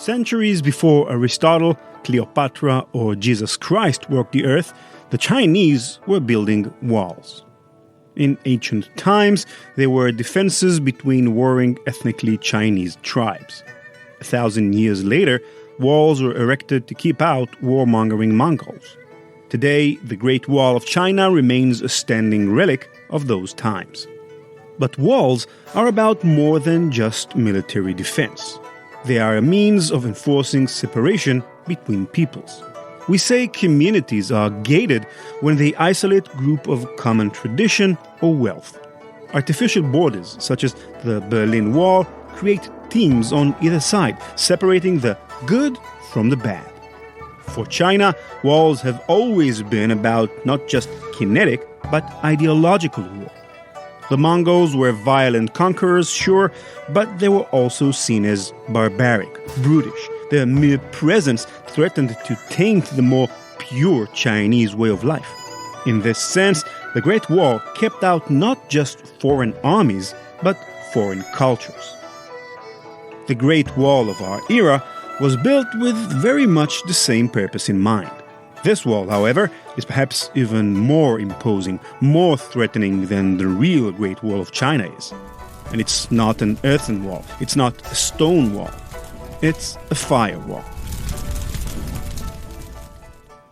Centuries before Aristotle, Cleopatra, or Jesus Christ walked the earth, the Chinese were building walls. In ancient times, they were defenses between warring ethnically Chinese tribes. 1,000 years later, walls were erected to keep out warmongering Mongols. Today, the Great Wall of China remains a standing relic of those times. But walls are about more than just military defense. They are a means of enforcing separation between peoples. We say communities are gated when they isolate a group of common tradition or wealth. Artificial borders, such as the Berlin Wall, create teams on either side, separating the good from the bad. For China, walls have always been about not just kinetic, but ideological war. The Mongols were violent conquerors, sure, but they were also seen as barbaric, brutish. Their mere presence threatened to taint the more pure Chinese way of life. In this sense, the Great Wall kept out not just foreign armies, but foreign cultures. The Great Wall of our era was built with very much the same purpose in mind. This wall, however, is perhaps even more imposing, more threatening than the real Great Wall of China is. And it's not an earthen wall, it's not a stone wall, it's a firewall.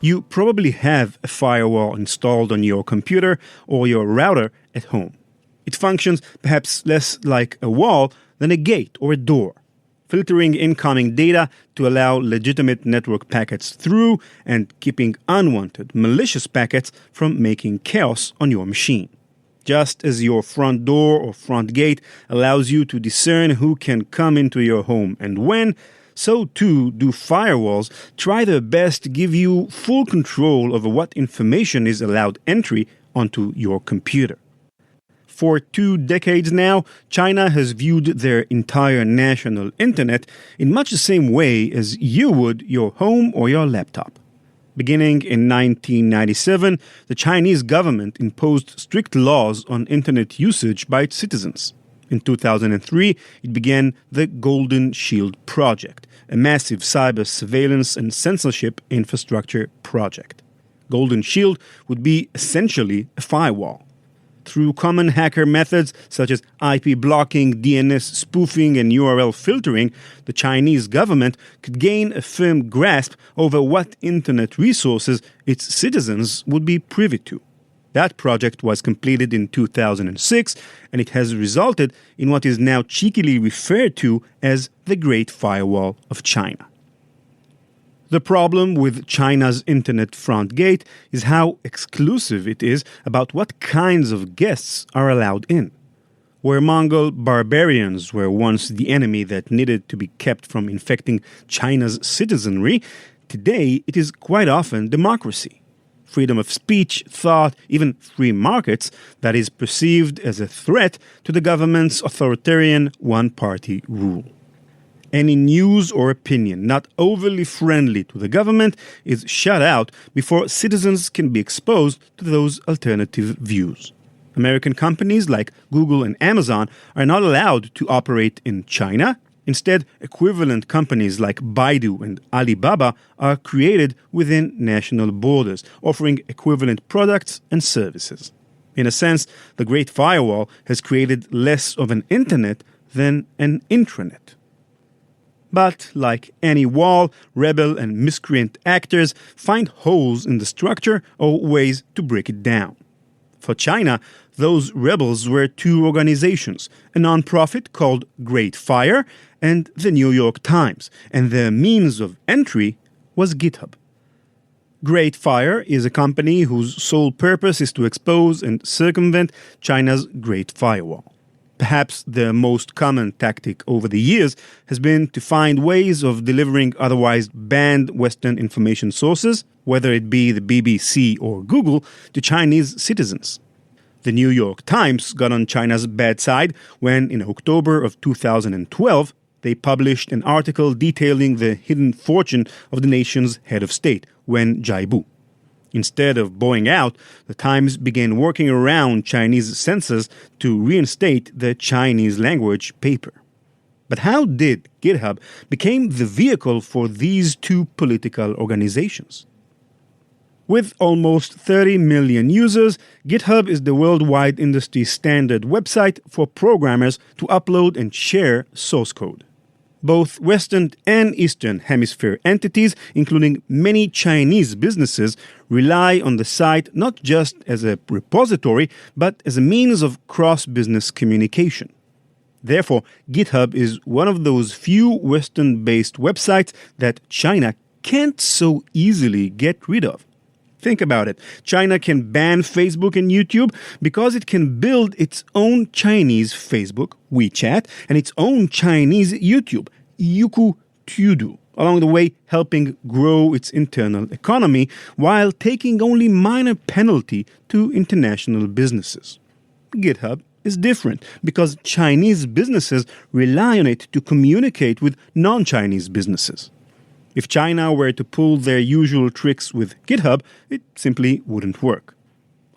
You probably have a firewall installed on your computer or your router at home. It functions perhaps less like a wall than a gate or a door, filtering incoming data to allow legitimate network packets through and keeping unwanted, malicious packets from making chaos on your machine. Just as your front door or front gate allows you to discern who can come into your home and when, so too do firewalls try their best to give you full control over what information is allowed entry onto your computer. For 2 decades now, China has viewed their entire national internet in much the same way as you would your home or your laptop. Beginning in 1997, the Chinese government imposed strict laws on internet usage by its citizens. In 2003, it began the Golden Shield Project, a massive cyber surveillance and censorship infrastructure project. Golden Shield would be essentially a firewall. Through common hacker methods such as IP blocking, DNS spoofing, and URL filtering, the Chinese government could gain a firm grasp over what internet resources its citizens would be privy to. That project was completed in 2006, and it has resulted in what is now cheekily referred to as the Great Firewall of China. The problem with China's internet front gate is how exclusive it is about what kinds of guests are allowed in. Where Mongol barbarians were once the enemy that needed to be kept from infecting China's citizenry, today it is quite often democracy. Freedom of speech, thought, even free markets that is perceived as a threat to the government's authoritarian one-party rule. Any news or opinion not overly friendly to the government is shut out before citizens can be exposed to those alternative views. American companies like Google and Amazon are not allowed to operate in China. Instead, equivalent companies like Baidu and Alibaba are created within national borders, offering equivalent products and services. In a sense, the Great Firewall has created less of an internet than an intranet. But, like any wall, rebel and miscreant actors find holes in the structure or ways to break it down. For China, those rebels were 2 organizations, a non-profit called Great Fire and the New York Times, and their means of entry was Github. Great Fire is a company whose sole purpose is to expose and circumvent China's Great Firewall. Perhaps the most common tactic over the years has been to find ways of delivering otherwise banned Western information sources, whether it be the BBC or Google, to Chinese citizens. The New York Times got on China's bad side when, in October of 2012, they published an article detailing the hidden fortune of the nation's head of state, Wen Jiabo. Instead of bowing out, the Times began working around Chinese censors to reinstate the Chinese language paper. But how did GitHub become the vehicle for these two political organizations? With almost 30 million users, GitHub is the worldwide industry standard website for programmers to upload and share source code. Both Western and Eastern Hemisphere entities, including many Chinese businesses, rely on the site not just as a repository, but as a means of cross-business communication. Therefore, GitHub is one of those few Western-based websites that China can't so easily get rid of. Think about it. China can ban Facebook and YouTube because it can build its own Chinese Facebook, WeChat, and its own Chinese YouTube, Youku Tudu, along the way helping grow its internal economy while taking only minor penalty to international businesses. GitHub is different because Chinese businesses rely on it to communicate with non-Chinese businesses. If China were to pull their usual tricks with GitHub, it simply wouldn't work.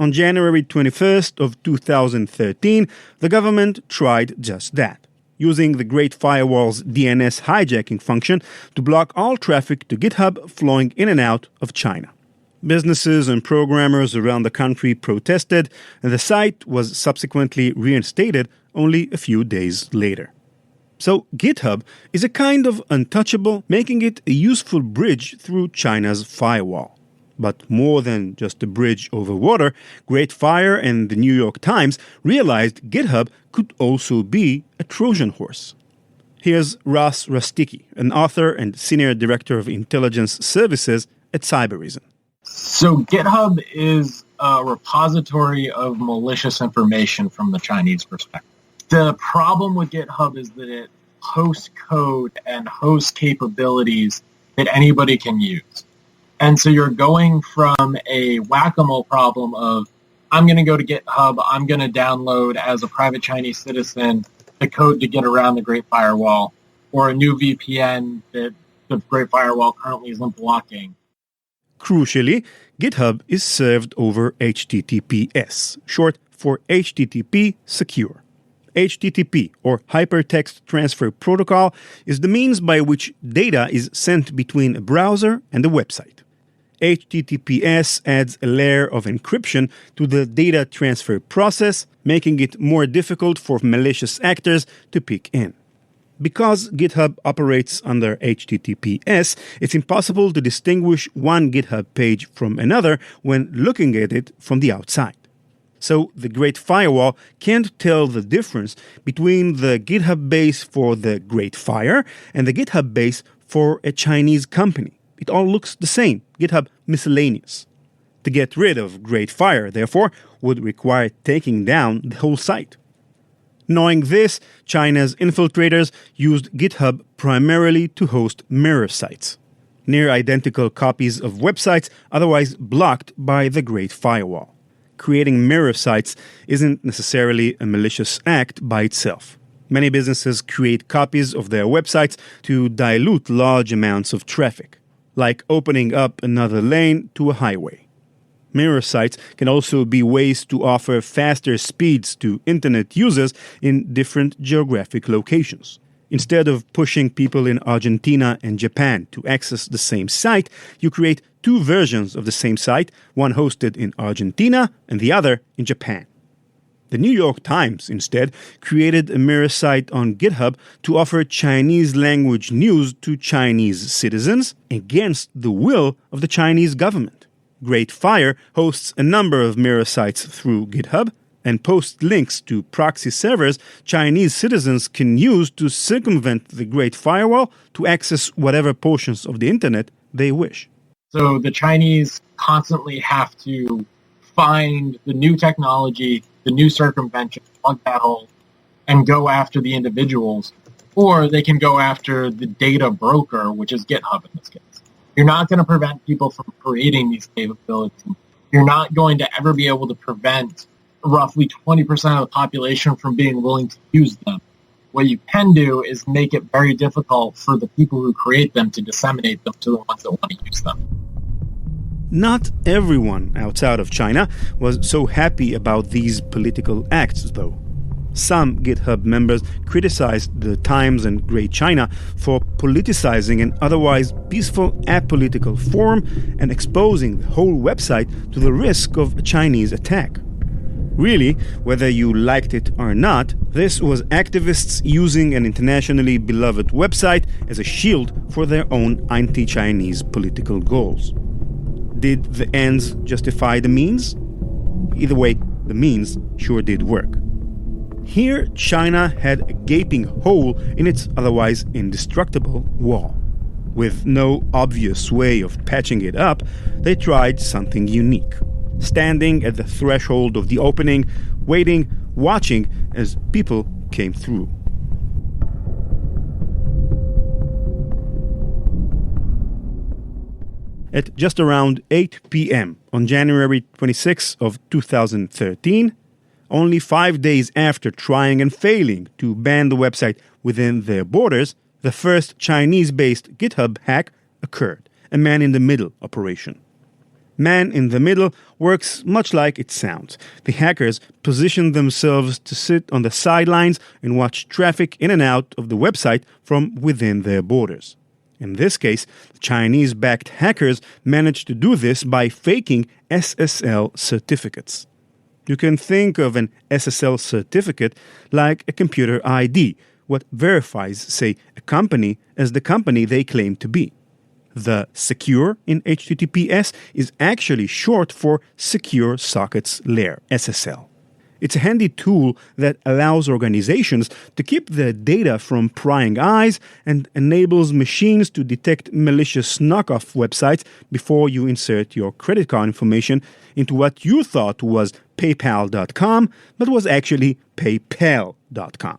On January 21st of 2013, the government tried just that, using the Great Firewall's DNS hijacking function to block all traffic to GitHub flowing in and out of China. Businesses and programmers around the country protested, and the site was subsequently reinstated only a few days later. So GitHub is a kind of untouchable, making it a useful bridge through China's firewall. But more than just a bridge over water, Great Fire and the New York Times realized GitHub could also be a Trojan horse. Here's Ross Rusticki, an author and senior director of intelligence services at Cybereason. So GitHub is a repository of malicious information from the Chinese perspective. The problem with GitHub is that it hosts code and hosts capabilities that anybody can use. And so you're going from a whack-a-mole problem of, I'm going to go to GitHub, I'm going to download as a private Chinese citizen the code to get around the Great Firewall, or a new VPN that the Great Firewall currently isn't blocking. Crucially, GitHub is served over HTTPS, short for HTTP Secure. HTTP, or Hypertext Transfer Protocol, is the means by which data is sent between a browser and a website. HTTPS adds a layer of encryption to the data transfer process, making it more difficult for malicious actors to pick in. Because GitHub operates under HTTPS, it's impossible to distinguish one GitHub page from another when looking at it from the outside. So the Great Firewall can't tell the difference between the GitHub base for the Great Fire and the GitHub base for a Chinese company. It all looks the same, GitHub miscellaneous. To get rid of Great Fire, therefore, would require taking down the whole site. Knowing this, China's infiltrators used GitHub primarily to host mirror sites, near-identical copies of websites otherwise blocked by the Great Firewall. Creating mirror sites isn't necessarily a malicious act by itself. Many businesses create copies of their websites to dilute large amounts of traffic, like opening up another lane to a highway. Mirror sites can also be ways to offer faster speeds to internet users in different geographic locations. Instead of pushing people in Argentina and Japan to access the same site, you create two versions of the same site, one hosted in Argentina and the other in Japan. The New York Times, instead, created a mirror site on GitHub to offer Chinese language news to Chinese citizens against the will of the Chinese government. Great Fire hosts a number of mirror sites through GitHub and posts links to proxy servers Chinese citizens can use to circumvent the Great Firewall to access whatever portions of the internet they wish. So the Chinese constantly have to find the new technology, the new circumvention, plug that hole, and go after the individuals. Or they can go after the data broker, which is GitHub in this case. You're not going to prevent people from creating these capabilities. You're not going to ever be able to prevent roughly 20% of the population from being willing to use them. What you can do is make it very difficult for the people who create them to disseminate them to the ones that want to use them. Not everyone outside of China was so happy about these political acts, though. Some GitHub members criticized the Times and Great China for politicizing an otherwise peaceful apolitical forum and exposing the whole website to the risk of a Chinese attack. Really, whether you liked it or not, this was activists using an internationally beloved website as a shield for their own anti-Chinese political goals. Did the ends justify the means? Either way, the means sure did work. Here, China had a gaping hole in its otherwise indestructible wall. With no obvious way of patching it up, they tried something unique. Standing at the threshold of the opening, waiting, watching as people came through. At just around 8 p.m. on January 26 of 2013, only 5 days after trying and failing to ban the website within their borders, the first Chinese-based GitHub hack occurred, a man-in-the-middle operation. Man-in-the-middle works much like it sounds. The hackers position themselves to sit on the sidelines and watch traffic in and out of the website from within their borders. In this case, the Chinese-backed hackers managed to do this by faking SSL certificates. You can think of an SSL certificate like a computer ID, what verifies, say, a company as the company they claim to be. The secure in HTTPS is actually short for Secure Sockets Layer, SSL. It's a handy tool that allows organizations to keep their data from prying eyes and enables machines to detect malicious knockoff websites before you insert your credit card information into what you thought was PayPal.com, but was actually PayPal.com.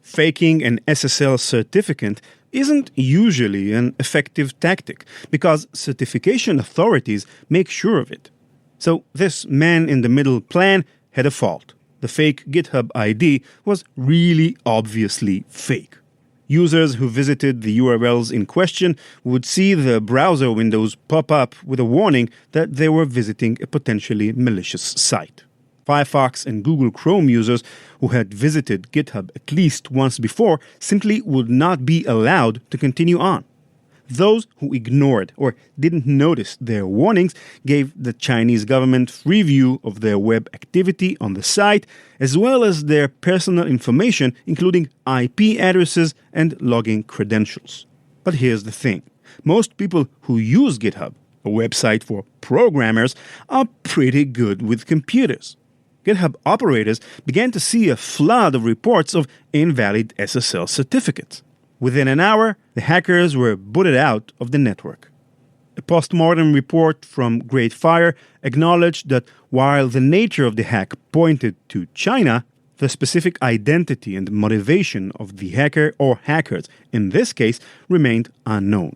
Faking an SSL certificate isn't usually an effective tactic because certification authorities make sure of it. So this man-in-the-middle plan had a fault. The fake GitHub ID was really obviously fake. Users who visited the URLs in question would see the browser windows pop up with a warning that they were visiting a potentially malicious site. Firefox and Google Chrome users who had visited GitHub at least once before simply would not be allowed to continue on. Those who ignored or didn't notice their warnings gave the Chinese government free view of their web activity on the site, as well as their personal information, including IP addresses and login credentials. But here's the thing. Most people who use GitHub, a website for programmers, are pretty good with computers. GitHub operators began to see a flood of reports of invalid SSL certificates. Within an hour, the hackers were booted out of the network. A postmortem report from Great Fire acknowledged that while the nature of the hack pointed to China, the specific identity and motivation of the hacker or hackers in this case remained unknown.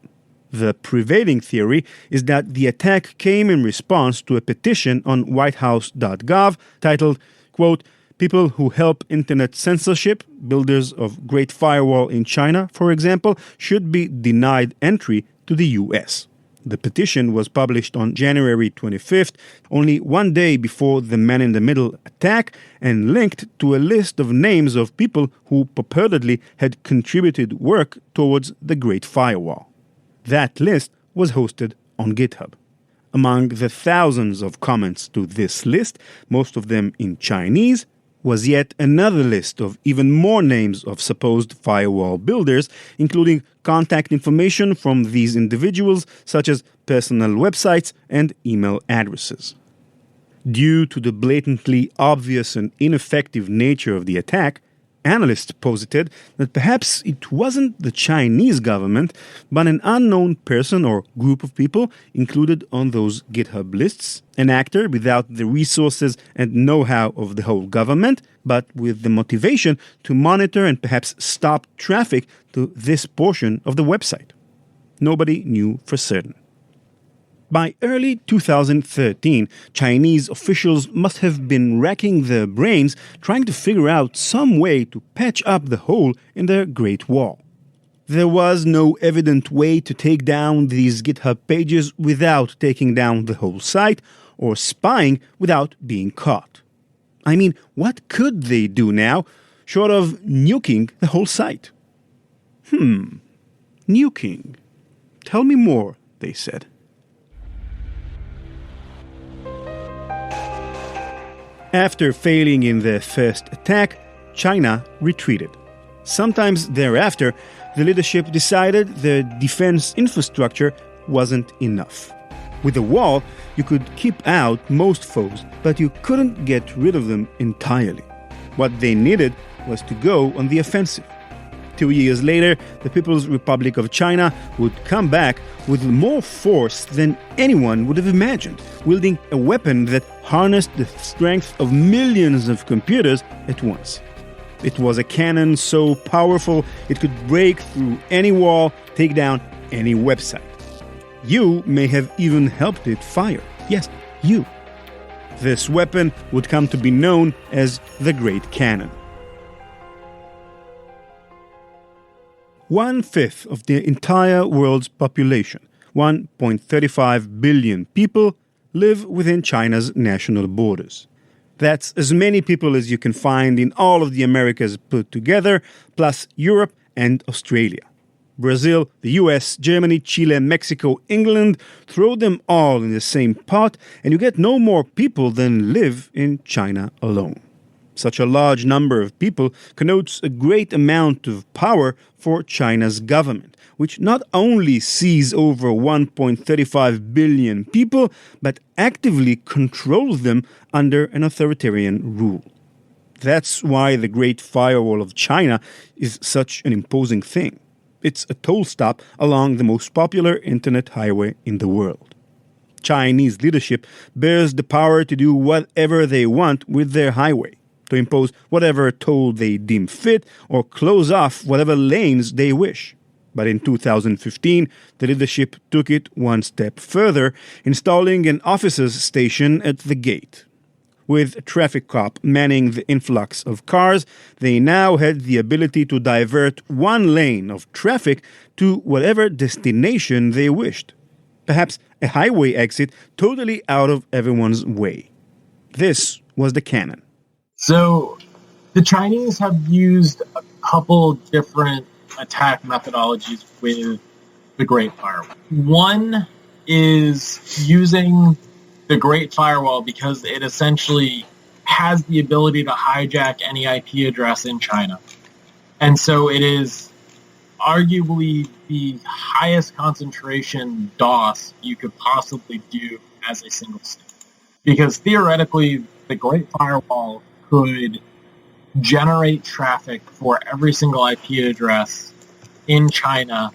The prevailing theory is that the attack came in response to a petition on whitehouse.gov titled, quote, "People who help internet censorship, builders of Great Firewall in China, for example, should be denied entry to the US." The petition was published on January 25th, only 1 day before the man-in-the-middle attack, and linked to a list of names of people who purportedly had contributed work towards the Great Firewall. That list was hosted on GitHub. Among the thousands of comments to this list, most of them in Chinese, was yet another list of even more names of supposed firewall builders, including contact information from these individuals, such as personal websites and email addresses. Due to the blatantly obvious and ineffective nature of the attack, analysts posited that perhaps it wasn't the Chinese government, but an unknown person or group of people included on those GitHub lists, an actor without the resources and know-how of the whole government, but with the motivation to monitor and perhaps stop traffic to this portion of the website. Nobody knew for certain. By early 2013, Chinese officials must have been racking their brains trying to figure out some way to patch up the hole in their Great Wall. There was no evident way to take down these GitHub pages without taking down the whole site, or spying without being caught. I mean, what could they do now? short of nuking the whole site. Nuking. Tell me more, they said. After failing in their first attack, China retreated. Sometimes thereafter, the leadership decided the defense infrastructure wasn't enough. With a wall, you could keep out most foes, but you couldn't get rid of them entirely. What they needed was to go on the offensive. 2 years later, the People's Republic of China would come back with more force than anyone would have imagined, wielding a weapon that harnessed the strength of millions of computers at once. It was a cannon so powerful it could break through any wall, take down any website. You may have even helped it fire. Yes, you. This weapon would come to be known as the Great Cannon. 1/5 of the entire world's population, 1.35 billion people, live within China's national borders. That's as many people as you can find in all of the Americas put together, plus Europe and Australia. Brazil, the US, Germany, Chile, Mexico, England, throw them all in the same pot, and you get no more people than live in China alone. Such a large number of people connotes a great amount of power for China's government, which not only sees over 1.35 billion people, but actively controls them under an authoritarian rule. That's why the Great Firewall of China is such an imposing thing. It's a toll stop along the most popular internet highway in the world. Chinese leadership bears the power to do whatever they want with their highway, to impose whatever toll they deem fit or close off whatever lanes they wish. But in 2015, the leadership took it one step further, installing an officer's station at the gate. With a traffic cop manning the influx of cars, they now had the ability to divert one lane of traffic to whatever destination they wished. Perhaps a highway exit totally out of everyone's way. This was the cannon. So the Chinese have used a couple different attack methodologies with the Great Firewall. One is using the Great Firewall because it essentially has the ability to hijack any IP address in China. And so it is arguably the highest concentration DOS you could possibly do as a single stick. Because theoretically, the Great Firewall could generate traffic for every single IP address in China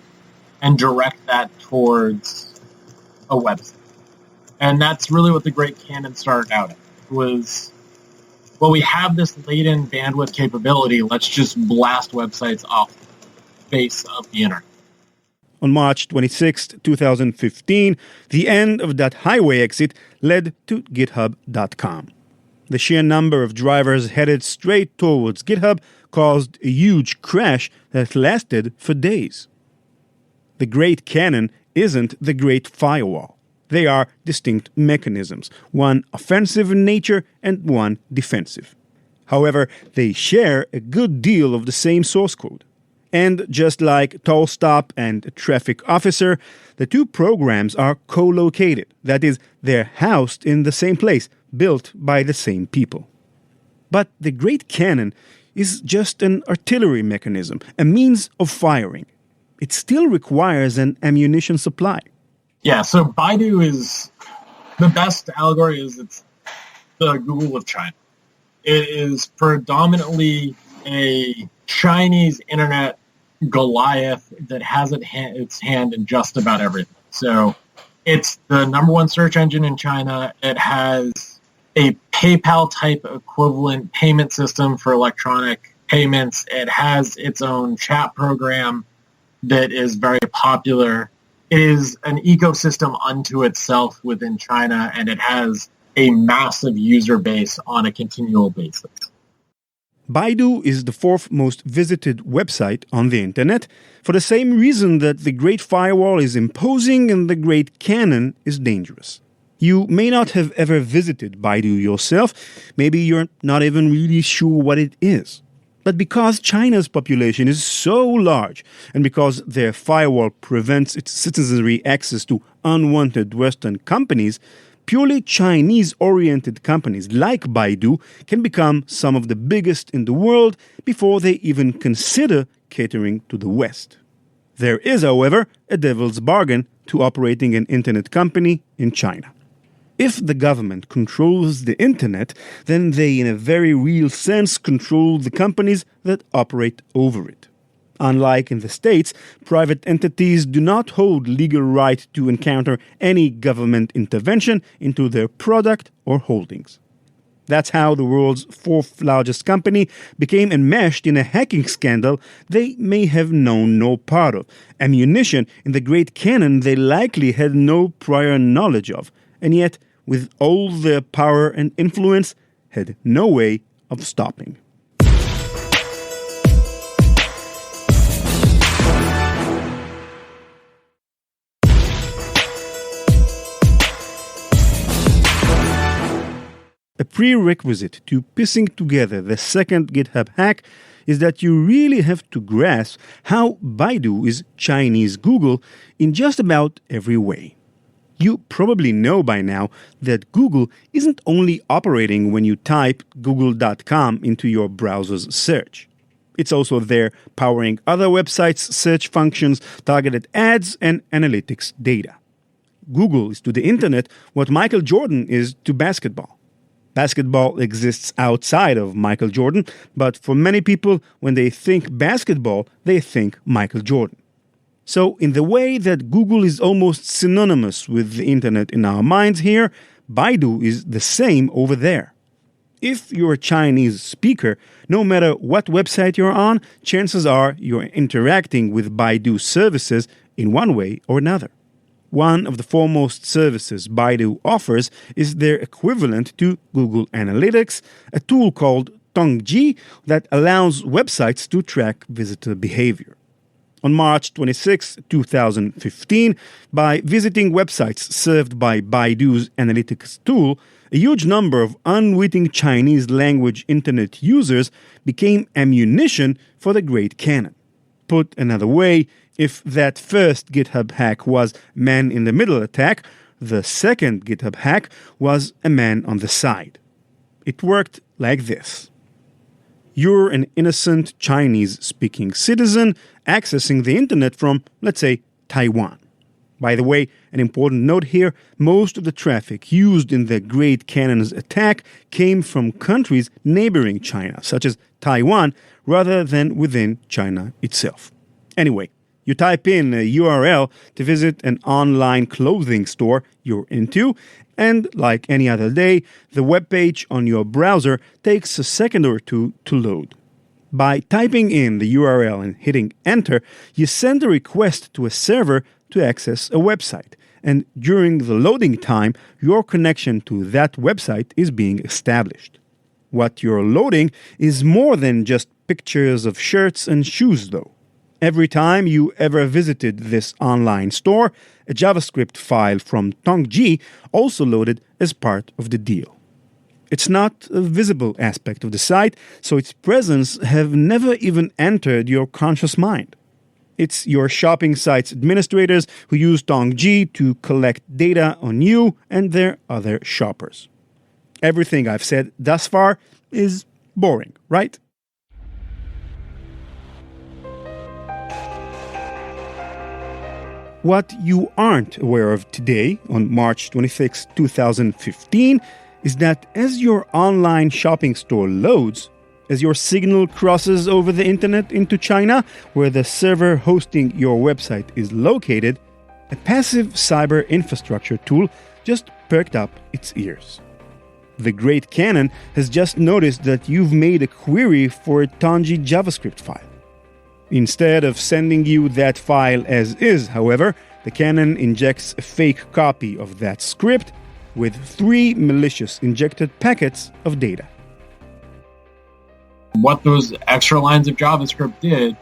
and direct that towards a website. And that's really what the Great Cannon started out at. Was, well, we have this latent bandwidth capability, let's just blast websites off the face of the internet. On March 26, 2015, the end of that highway exit led to GitHub.com. The sheer number of drivers headed straight towards GitHub caused a huge crash that lasted for days. The Great Cannon isn't the Great Firewall. They are distinct mechanisms, one offensive in nature and one defensive. However, they share a good deal of the same source code. And just like toll stop and a traffic officer, the two programs are co-located. That is, they're housed in the same place, built by the same people. But the Great Cannon is just an artillery mechanism, a means of firing. It still requires an ammunition supply. Yeah, so Baidu is, the best allegory is it's the Google of China. It is predominantly a Chinese internet Goliath that has its hand in just about everything. So it's the number one search engine in China. It has a PayPal-type equivalent payment system for electronic payments. It has its own chat program that is very popular. It is an ecosystem unto itself within China, and it has a massive user base on a continual basis. Baidu is the fourth most visited website on the internet for the same reason that the Great Firewall is imposing and the Great Cannon is dangerous. You may not have ever visited Baidu yourself. Maybe you're not even really sure what it is. But because China's population is so large, and because their firewall prevents its citizenry access to unwanted Western companies, purely Chinese-oriented companies like Baidu can become some of the biggest in the world before they even consider catering to the West. There is, however, a devil's bargain to operating an internet company in China. If the government controls the internet, then they, in a very real sense, control the companies that operate over it. Unlike in the States, private entities do not hold legal right to encounter any government intervention into their product or holdings. That's how the world's fourth largest company became enmeshed in a hacking scandal they may have known no part of, ammunition in the Great Cannon they likely had no prior knowledge of, and yet, with all their power and influence, had no way of stopping. A prerequisite to piecing together the second GitHub hack is that you really have to grasp how Baidu is Chinese Google in just about every way. You probably know by now that Google isn't only operating when you type google.com into your browser's search. It's also there powering other websites' search functions, targeted ads, and analytics data. Google is to the internet what Michael Jordan is to basketball. Basketball exists outside of Michael Jordan, but for many people, when they think basketball, they think Michael Jordan. So, in the way that Google is almost synonymous with the internet in our minds here, Baidu is the same over there. If you're a Chinese speaker, no matter what website you're on, chances are you're interacting with Baidu services in one way or another. One of the foremost services Baidu offers is their equivalent to Google Analytics, a tool called Tongji that allows websites to track visitor behavior. On March 26, 2015, by visiting websites served by Baidu's analytics tool, a huge number of unwitting Chinese language internet users became ammunition for the Great Cannon. Put another way, if that first GitHub hack was man-in-the-middle attack, the second GitHub hack was a man on the side. It worked like this. You're an innocent Chinese-speaking citizen accessing the internet from, let's say, Taiwan. By the way, an important note here, most of the traffic used in the Great Cannon's attack came from countries neighboring China, such as Taiwan, rather than within China itself. Anyway, you type in a URL to visit an online clothing store you're into, and like any other day, the web page on your browser takes a second or two to load. By typing in the URL and hitting enter, you send a request to a server to access a website, and during the loading time, your connection to that website is being established. What you're loading is more than just pictures of shirts and shoes, though. Every time you ever visited this online store, a JavaScript file from Tongji also loaded as part of the deal. It's not a visible aspect of the site, so its presence have never even entered your conscious mind. It's your shopping site's administrators who use Tongji to collect data on you and their other shoppers. Everything I've said thus far is boring, right? What you aren't aware of today, on March 26, 2015, is that as your online shopping store loads, as your signal crosses over the internet into China, where the server hosting your website is located, a passive cyber infrastructure tool just perked up its ears. The Great Cannon has just noticed that you've made a query for a Tongji JavaScript file. Instead of sending you that file as is, however, the Cannon injects a fake copy of that script with 3 malicious injected packets of data. What those extra lines of JavaScript did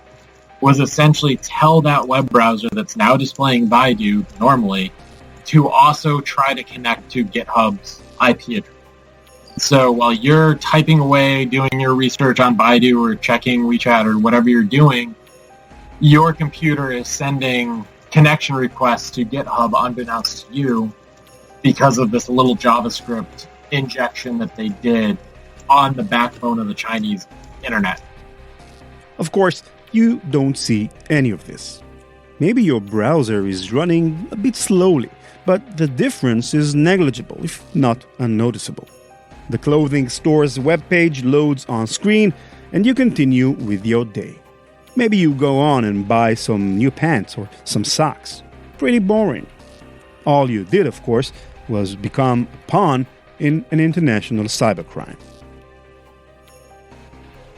was essentially tell that web browser that's now displaying Baidu normally to also try to connect to GitHub's IP address. So while you're typing away, doing your research on Baidu or checking WeChat or whatever you're doing, your computer is sending connection requests to GitHub unbeknownst to you because of this little JavaScript injection that they did on the backbone of the Chinese internet. Of course, you don't see any of this. Maybe your browser is running a bit slowly, but the difference is negligible, if not unnoticeable. The clothing store's webpage loads on screen, and you continue with your day. Maybe you go on and buy some new pants or some socks. Pretty boring. All you did, of course, was become a pawn in an international cybercrime.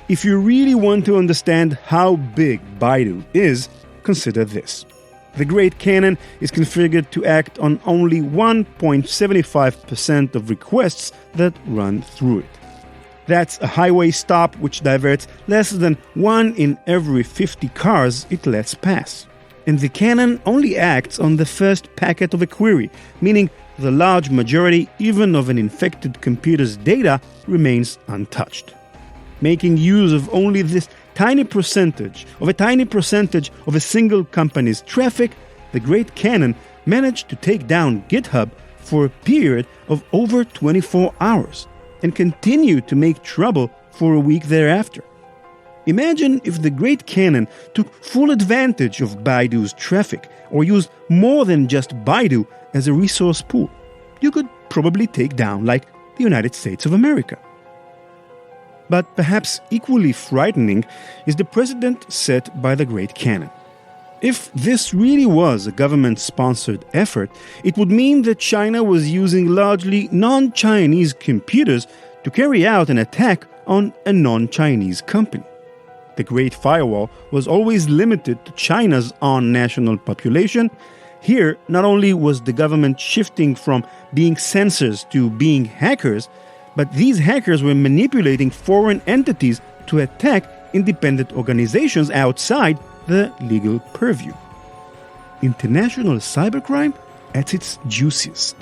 If you really want to understand how big Baidu is, consider this. The Great Cannon is configured to act on only 1.75% of requests that run through it. That's a highway stop which diverts less than 1 in every 50 cars it lets pass. And the cannon only acts on the first packet of a query, meaning the large majority, even of an infected computer's data, remains untouched. Making use of only this tiny percentage of a single company's traffic, the Great Cannon managed to take down GitHub for a period of over 24 hours and continued to make trouble for a week thereafter. Imagine if the Great Cannon took full advantage of Baidu's traffic or used more than just Baidu as a resource pool. You could probably take down like the United States of America. But perhaps equally frightening is the precedent set by the Great Cannon. If this really was a government-sponsored effort, it would mean that China was using largely non-Chinese computers to carry out an attack on a non-Chinese company. The Great Firewall was always limited to China's own national population. Here, not only was the government shifting from being censors to being hackers, but these hackers were manipulating foreign entities to attack independent organizations outside the legal purview. International cybercrime at its juiciest.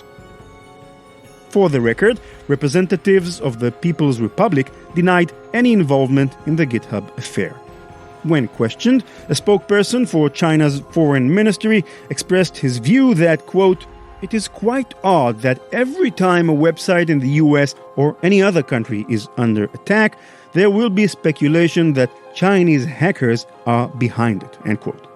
For the record, representatives of the People's Republic denied any involvement in the GitHub affair. When questioned, a spokesperson for China's foreign ministry expressed his view that, quote, "It is quite odd that every time a website in the US or any other country is under attack, there will be speculation that Chinese hackers are behind it," end quote.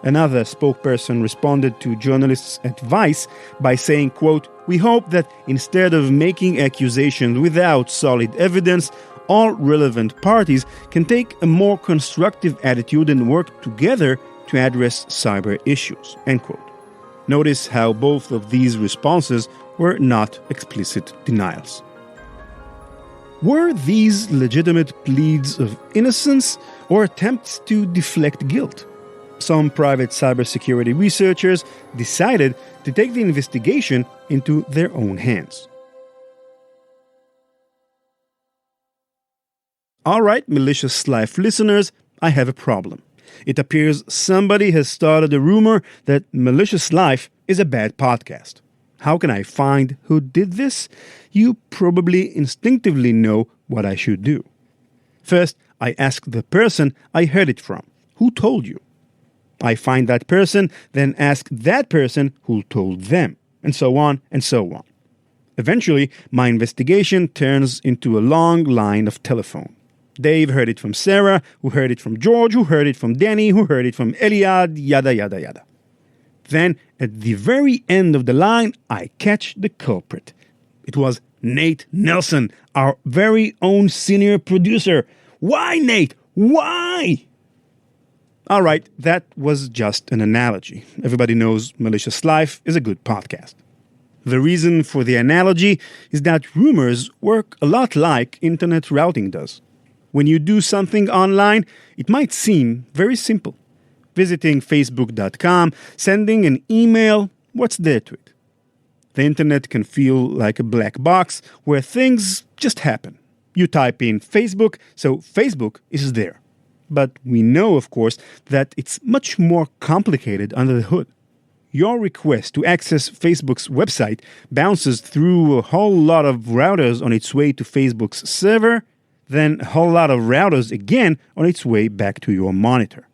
Another spokesperson responded to journalists' advice by saying, quote, "We hope that instead of making accusations without solid evidence, all relevant parties can take a more constructive attitude and work together to address cyber issues," end quote. Notice how both of these responses were not explicit denials. Were these legitimate pleads of innocence or attempts to deflect guilt? Some private cybersecurity researchers decided to take the investigation into their own hands. All right, Malicious Life listeners, I have a problem. It appears somebody has started a rumor that Malicious Life is a bad podcast. How can I find who did this? You probably instinctively know what I should do. First, I ask the person I heard it from. Who told you? I find that person, then ask that person who told them, and so on and so on. Eventually, my investigation turns into a long line of telephone. Dave heard it from Sarah, who heard it from George, who heard it from Danny, who heard it from Eliad, yada yada yada. Then, at the very end of the line, I catch the culprit. It was Nate Nelson, our very own senior producer. Why, Nate? Why? All right, that was just an analogy. Everybody knows Malicious Life is a good podcast. The reason for the analogy is that rumors work a lot like internet routing does. When you do something online, it might seem very simple. Visiting Facebook.com, sending an email, what's there to it? The internet can feel like a black box where things just happen. You type in Facebook, so Facebook is there. But we know, of course, that it's much more complicated under the hood. your request to access Facebook's website bounces through a whole lot of routers on its way to Facebook's server, then a whole lot of routers again on its way back to your monitor.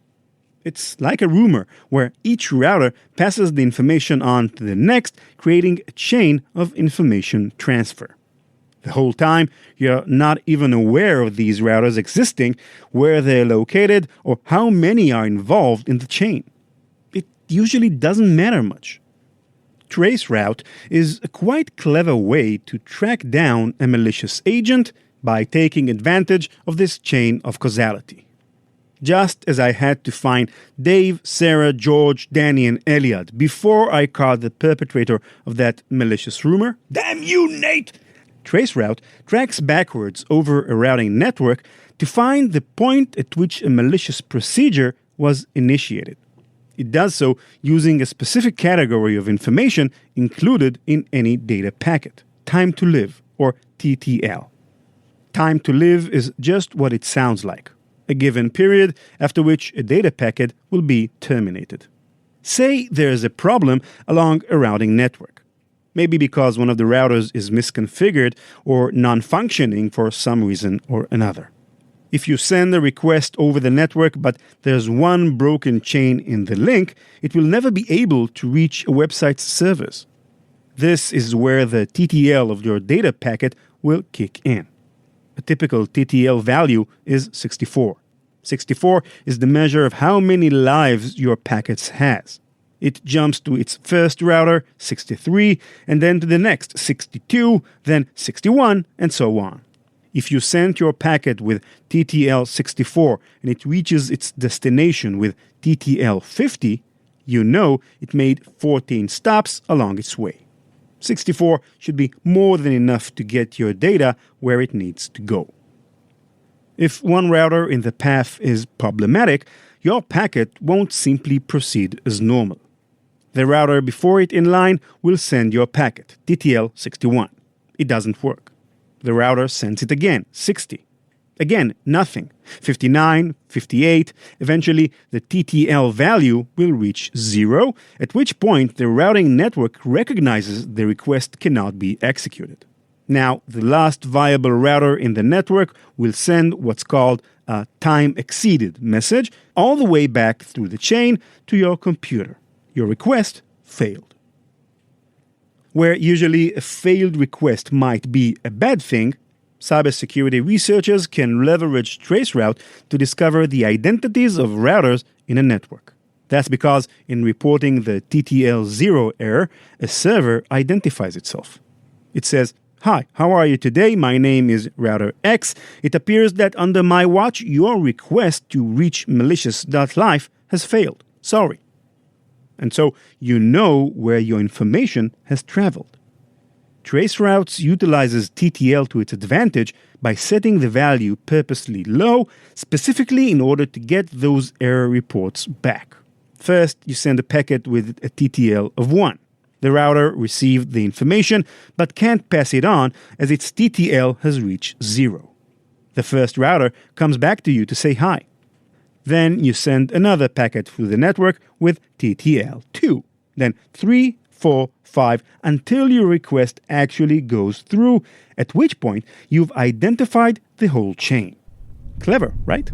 It's like a rumor where each router passes the information on to the next, creating a chain of information transfer. The whole time, you're not even aware of these routers existing, where they're located, or how many are involved in the chain. It usually doesn't matter much. Traceroute is a quite clever way to track down a malicious agent by taking advantage of this chain of causality. Just as I had to find Dave, Sarah, George, Danny, and Elliot before I caught the perpetrator of that malicious rumor, damn you, Nate! Traceroute tracks backwards over a routing network to find the point at which a malicious procedure was initiated. It does so using a specific category of information included in any data packet, time to live, or TTL. Time to live is just what it sounds like, a given period after which a data packet will be terminated. Say there is a problem along a routing network. Maybe because one of the routers is misconfigured or non-functioning for some reason or another. If you send a request over the network but there's one broken chain in the link, it will never be able to reach a website's servers. This is where the TTL of your data packet will kick in. A typical TTL value is 64. 64 is the measure of how many lives your packet has. It jumps to its first router, 63, and then to the next, 62, then 61, and so on. If you send your packet with TTL 64 and it reaches its destination with TTL 50, you know it made 14 stops along its way. 64 should be more than enough to get your data where it needs to go. If one router in the path is problematic, your packet won't simply proceed as normal. The router before it in line will send your packet, TTL 61. It doesn't work. The router sends it again, 60. Again, nothing. 59, 58. Eventually, the TTL value will reach 0, at which point the routing network recognizes the request cannot be executed. Now, the last viable router in the network will send what's called a time exceeded message all the way back through the chain to your computer. Your request failed. Where usually a failed request might be a bad thing, cybersecurity researchers can leverage Traceroute to discover the identities of routers in a network. That's because in reporting the TTL0 error, a server identifies itself. It says, "Hi, how are you today? My name is Router X. It appears that under my watch, your request to reach malicious.life has failed. Sorry." And so you know where your information has traveled. Traceroutes utilizes TTL to its advantage by setting the value purposely low, specifically in order to get those error reports back. First, you send a packet with a TTL of 1. The router received the information but can't pass it on as its TTL has reached 0. The first router comes back to you to say hi. Then you send another packet through the network with TTL 2, then 3, 4, 5, until your request actually goes through, at which point you've identified the whole chain. Clever, right?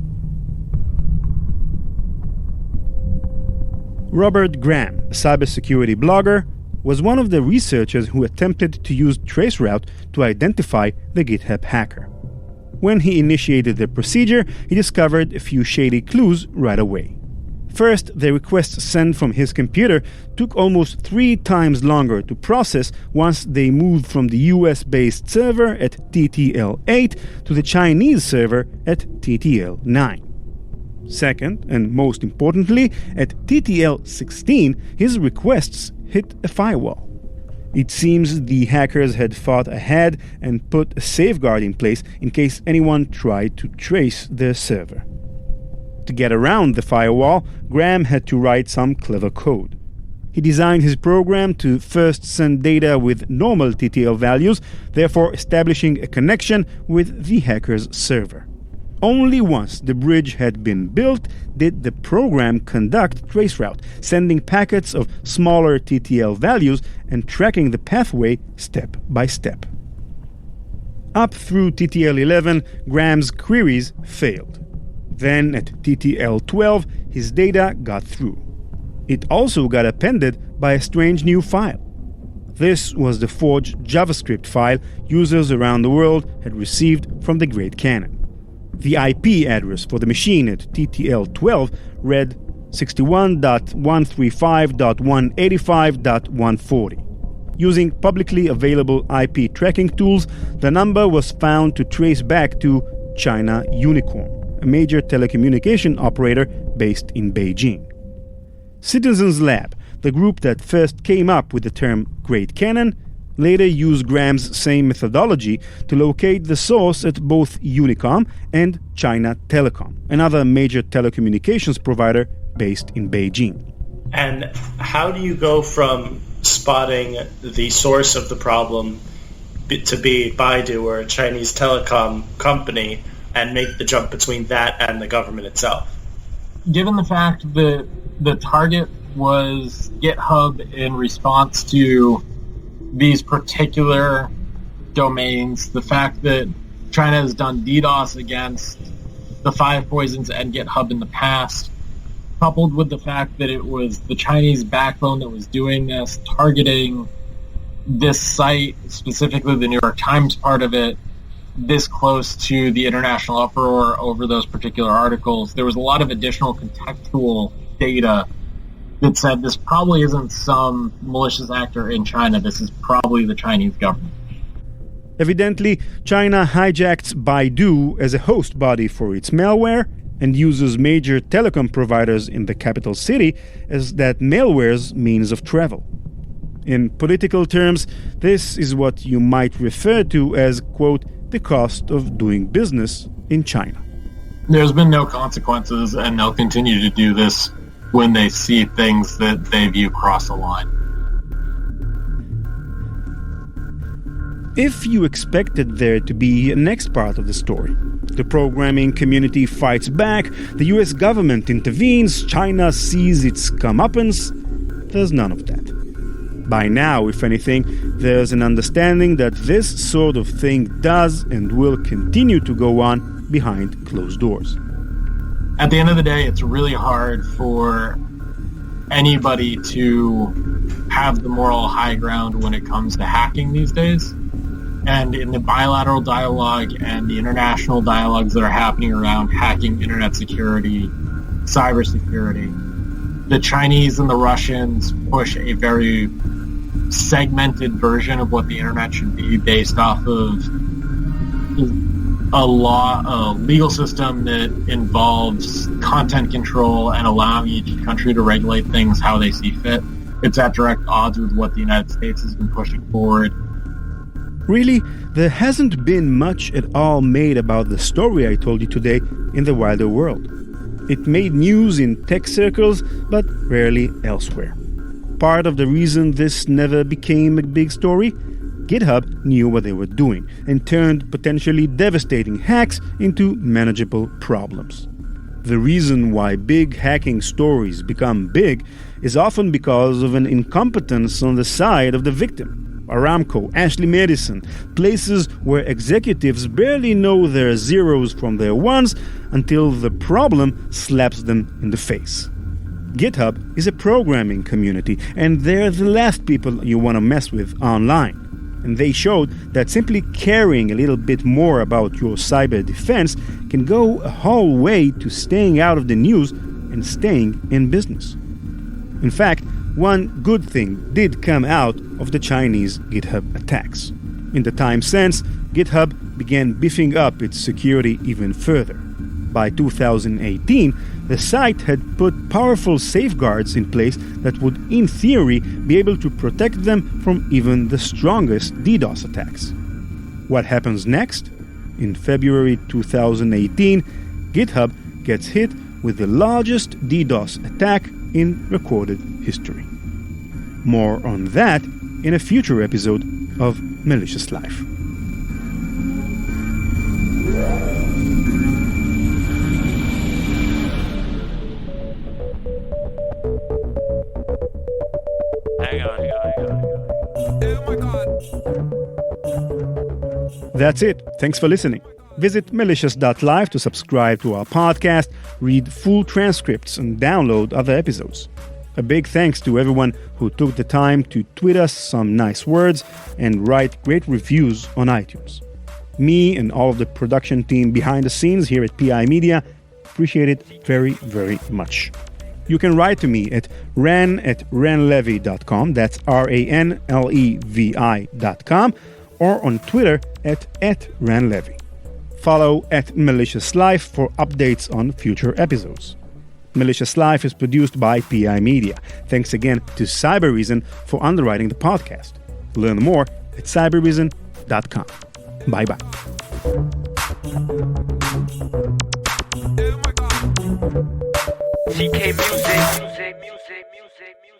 Robert Graham, a cybersecurity blogger, was one of the researchers who attempted to use Traceroute to identify the GitHub hacker. When he initiated the procedure, he discovered a few shady clues right away. First, the requests sent from his computer took almost 3 times longer to process once they moved from the US-based server at TTL8 to the Chinese server at TTL9. Second, and most importantly, at TTL16, his requests hit a firewall. It seems the hackers had thought ahead and put a safeguard in place in case anyone tried to trace their server. To get around the firewall, Graham had to write some clever code. He designed his program to first send data with normal TTL values, therefore establishing a connection with the hacker's server. Only once the bridge had been built did the program conduct traceroute, sending packets of smaller TTL values and tracking the pathway step by step. Up through TTL 11, Graham's queries failed. Then at TTL 12, his data got through. It also got appended by a strange new file. This was the forged JavaScript file users around the world had received from the Great Cannon. The IP address for the machine at TTL 12 read 61.135.185.140. Using publicly available IP tracking tools, the number was found to trace back to China Unicom, a major telecommunication operator based in Beijing. Citizens Lab, the group that first came up with the term Great Cannon, later used Graham's same methodology to locate the source at both Unicom and China Telecom, another major telecommunications provider based in Beijing. And how do you go from spotting the source of the problem to be Baidu or a Chinese telecom company and make the jump between that and the government itself? Given the fact that the target was GitHub in response to these particular domains, the fact that China has done DDoS against the Five Poisons and GitHub in the past, coupled with the fact that it was the Chinese backbone that was doing this, targeting this site, specifically the New York Times part of it, this close to the international uproar over those particular articles, there was a lot of additional contextual data that said this probably isn't some malicious actor in China, this is probably the Chinese government. Evidently, China hijacked Baidu as a host body for its malware and uses major telecom providers in the capital city as that malware's means of travel. In political terms, this is what you might refer to as, quote, the cost of doing business in China. There's been no consequences, and they'll continue to do this when they see things that they view cross a line. If you expected there to be a next part of the story, the programming community fights back, the US government intervenes, China sees its comeuppance, there's none of that. By now, if anything, there's an understanding that this sort of thing does and will continue to go on behind closed doors. At the end of the day, it's really hard for anybody to have the moral high ground when it comes to hacking these days. And in the bilateral dialogue and the international dialogues that are happening around hacking internet security, cybersecurity, the Chinese and the Russians push a very segmented version of what the internet should be based off of a legal system that involves content control and allowing each country to regulate things how they see fit. It's at direct odds with what the United States has been pushing forward. Really, there hasn't been much at all made about the story I told you today in the wider world. It made news in tech circles, but rarely elsewhere. Part of the reason this never became a big story? GitHub knew what they were doing and turned potentially devastating hacks into manageable problems. The reason why big hacking stories become big is often because of an incompetence on the side of the victim. Aramco, Ashley Madison, places where executives barely know their zeros from their ones until the problem slaps them in the face. GitHub is a programming community, and they're the last people you want to mess with online. And they showed that simply caring a little bit more about your cyber defense can go a whole way to staying out of the news and staying in business. In fact, one good thing did come out of the Chinese GitHub attacks. In the time since, GitHub began beefing up its security even further. By 2018, the site had put powerful safeguards in place that would, in theory, be able to protect them from even the strongest DDoS attacks. What happens next? In February 2018, GitHub gets hit with the largest DDoS attack in recorded history. More on that in a future episode of Malicious Life. That's it. Thanks for listening. Visit malicious.live to subscribe to our podcast, read full transcripts, and download other episodes. A big thanks to everyone who took the time to tweet us some nice words and write great reviews on iTunes. Me and all of the production team behind the scenes here at PI Media appreciate it very, very much. You can write to me at ran@ranlevy.com, that's RANLEVI.com, or on Twitter at @ranlevy. Follow @MaliciousLife for updates on future episodes. Malicious Life is produced by PI Media. Thanks again to Cybereason for underwriting the podcast. Learn more at cybereason.com. Bye-bye. CK music.